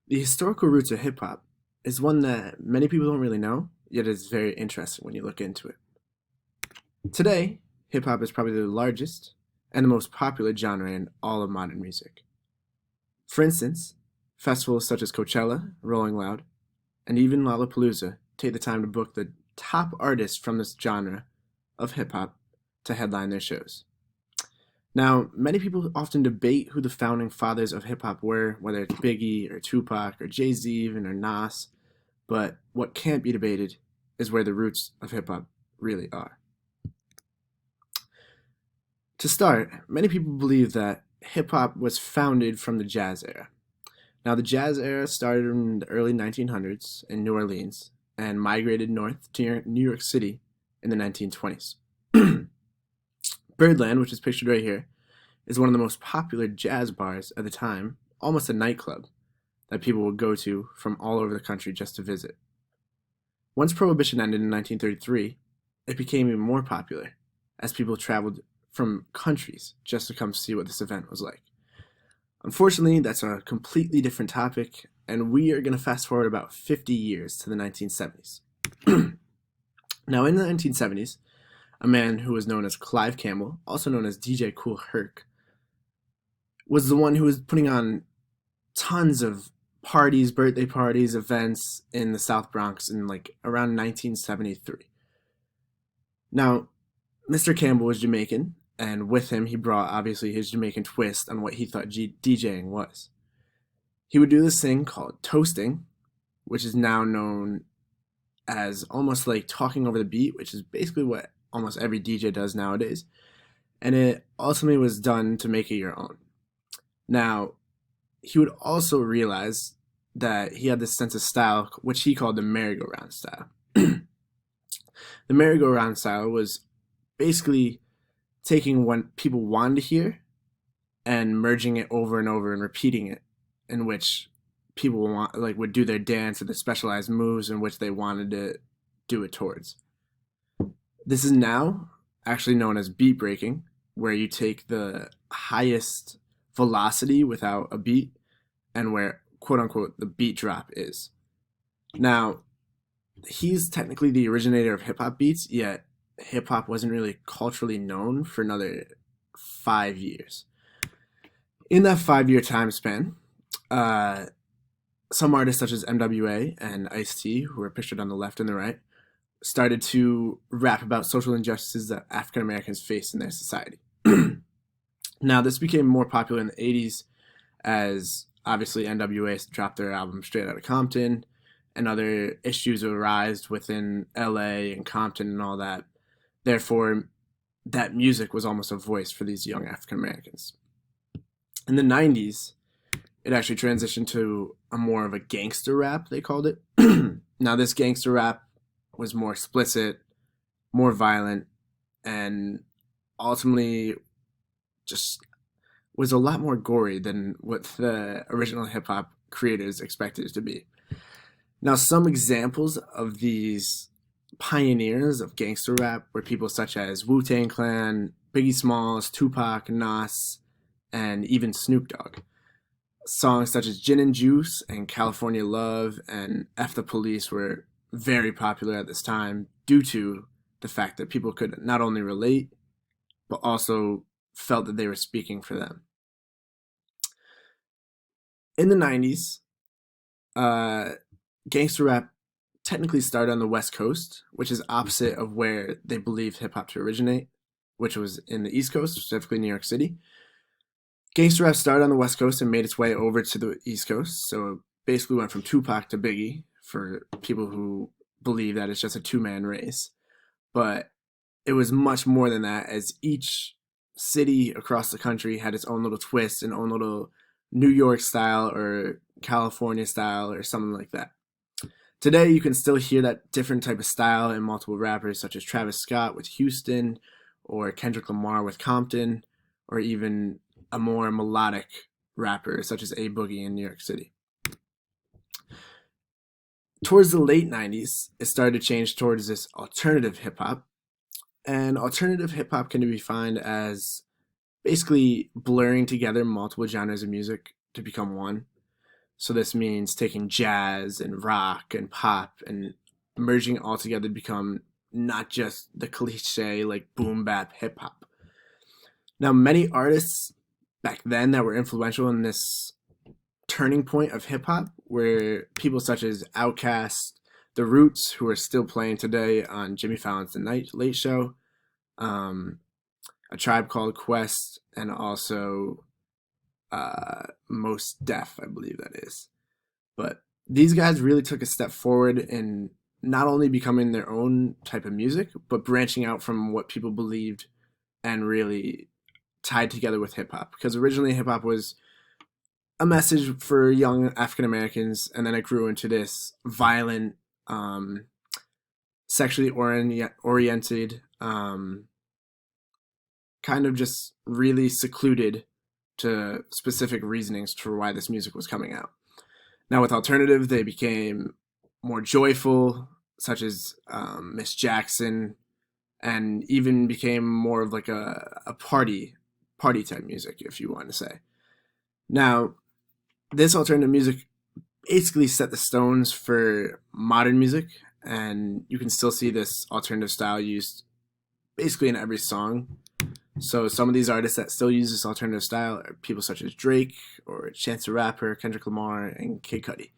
The historical roots of hip hop is one that many people don't really know, yet it's very interesting when you look into it. Today, hip hop is probably the largest and the most popular genre in all of modern music. For instance, festivals such as Coachella, Rolling Loud, and even Lollapalooza take the time to book the top artists from this genre of hip hop to headline their shows. Now, many people often debate who the founding fathers of hip hop were, whether it's Biggie or Tupac or Jay Z even or Nas, but what can't be debated is where the roots of hip hop really are. To start, many people believe that hip hop was founded from the jazz era. Now, the jazz era started in the early 1900s in New Orleans and migrated north to New York City in the 1920s. Birdland, which is pictured right here, is one of the most popular jazz bars at the time, almost a nightclub that people would go to from all over the country just to visit. Once Prohibition ended in 1933, it became even more popular as people traveled from countries just to come see what this event was like. Unfortunately, that's a completely different topic, and we are going to fast forward about 50 years to the 1970s. Now, in the 1970s, a man who was known as Clive Campbell, also known as DJ Kool Herc, was the one who was putting on tons of parties, birthday parties, events in the South Bronx in like around 1973. Now, Mr. Campbell was Jamaican, and with him he brought obviously his Jamaican twist on what he thought DJing was. He would do this thing called toasting, which is now known as almost like talking over the beat, which is basically what almost every DJ does nowadays. And it ultimately was done to make it your own. Now, he would also realize that he had this sense of style, which he called the merry-go-round style. The merry-go-round style was basically taking what people wanted to hear and merging it over and over and repeating it, in which people would do their dance or the specialized moves in which they wanted to do it towards. This is now actually known as beat breaking, where you take the highest velocity without a beat and where quote unquote the beat drop is. Now, he's technically the originator of hip hop beats, yet hip hop wasn't really culturally known for another 5 years. In that 5 year time span, some artists such as NWA and Ice-T, who are pictured on the left and the right, started to rap about social injustices that African Americans face in their society. Now, this became more popular in the 80s as obviously NWA dropped their album Straight Outta Compton, and other issues arised within LA and Compton and all that. Therefore, that music was almost a voice for these young African Americans. In the 90s, it actually transitioned to a more of a gangster rap, they called it. Now, this gangster rap was more explicit, more violent, and ultimately just was a lot more gory than what the original hip hop creators expected it to be. Now, some examples of these pioneers of gangster rap were people such as Wu-Tang Clan, Biggie Smalls, Tupac, Nas, and even Snoop Dogg. Songs such as Gin and Juice and California Love and F the Police were very popular at this time due to the fact that people could not only relate, but also felt that they were speaking for them. In the 90s, gangster rap technically started on the West Coast, which is opposite of where they believed hip hop to originate, which was in the East Coast, specifically New York City. Gangster rap started on the West Coast and made its way over to the East Coast, so it basically went from Tupac to Biggie for people who believe that it's just a two-man race. But it was much more than that, as each city across the country had its own little twist and own little New York style or California style or something like that. Today, you can still hear that different type of style in multiple rappers such as Travis Scott with Houston, or Kendrick Lamar with Compton, or even a more melodic rapper such as A Boogie in New York City. Towards the late 90s, it started to change towards this alternative hip hop. And alternative hip hop can be defined as basically blurring together multiple genres of music to become one. So this means taking jazz and rock and pop and merging it all together to become not just the cliche like boom bap hip hop. Now, many artists back then that were influential in this turning point of hip hop were people such as Outkast, The Roots, who are still playing today on Jimmy Fallon's The Night Late Show, um, A Tribe Called Quest, and also Most Def, I believe that is. But these guys really took a step forward in not only becoming their own type of music, but branching out from what people believed and really tied together with hip hop. Because originally hip hop was a message for young African Americans, and then it grew into this violent, sexually oriented, kind of just really secluded to specific reasonings for why this music was coming out. Now, with alternative, they became more joyful, such as Miss Jackson, and even became more of like a party type music, if you want to say. Now, this alternative music basically set the stones for modern music, and you can still see this alternative style used basically in every song. So some of these artists that still use this alternative style are people such as Drake or Chance the Rapper, Kendrick Lamar, and Kid Cudi.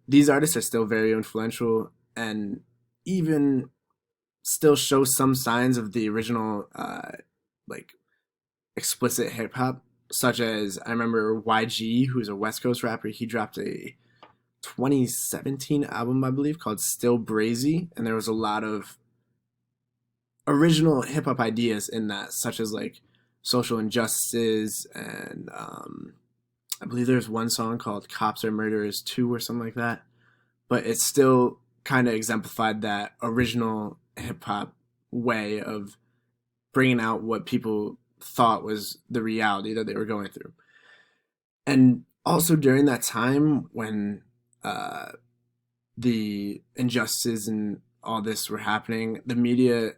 These artists are still very influential and even still show some signs of the original like explicit hip hop, such as I remember YG, who's a West Coast rapper. He dropped a 2017 album, I believe, called Still Brazy, and there was a lot of original hip hop ideas in that, such as like social injustices, and I believe there's one song called Cops Are Murderers 2 or something like that. But it still kind of exemplified that original hip hop way of bringing out what people thought was the reality that they were going through. And also during that time when the injustices and all this were happening, the media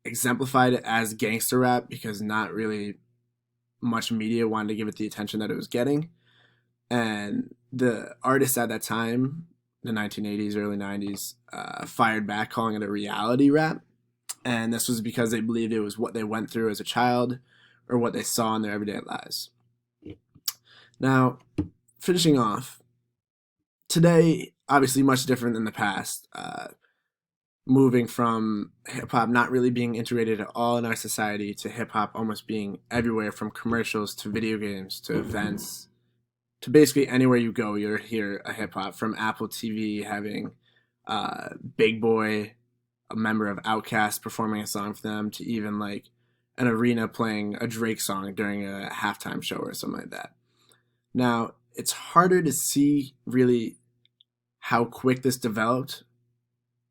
exemplified it as gangster rap because not really much media wanted to give it the attention that it was getting. And the artists at that time, the 1980s, early 90s, fired back, calling it a reality rap. And this was because they believed it was what they went through as a child or what they saw in their everyday lives. Now, finishing off, today, obviously much different than the past. Moving from hip hop not really being integrated at all in our society to hip hop almost being everywhere, from commercials to video games to events to basically anywhere you go, you'll hear a hip hop. From Apple TV having Big Boy, a member of Outkast, performing a song for them, to even like an arena playing a Drake song during a halftime show or something like that. Now, it's harder to see really how quick this developed,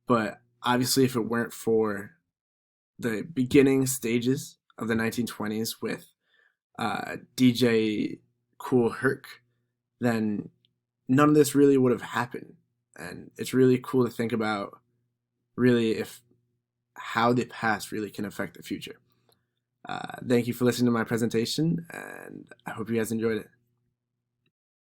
but obviously if it weren't for the beginning stages of the 1920s with DJ Kool Herc, then none of this really would have happened. And it's really cool to think about really if how the past really can affect the future. Thank you for listening to my presentation, and I hope you guys enjoyed it.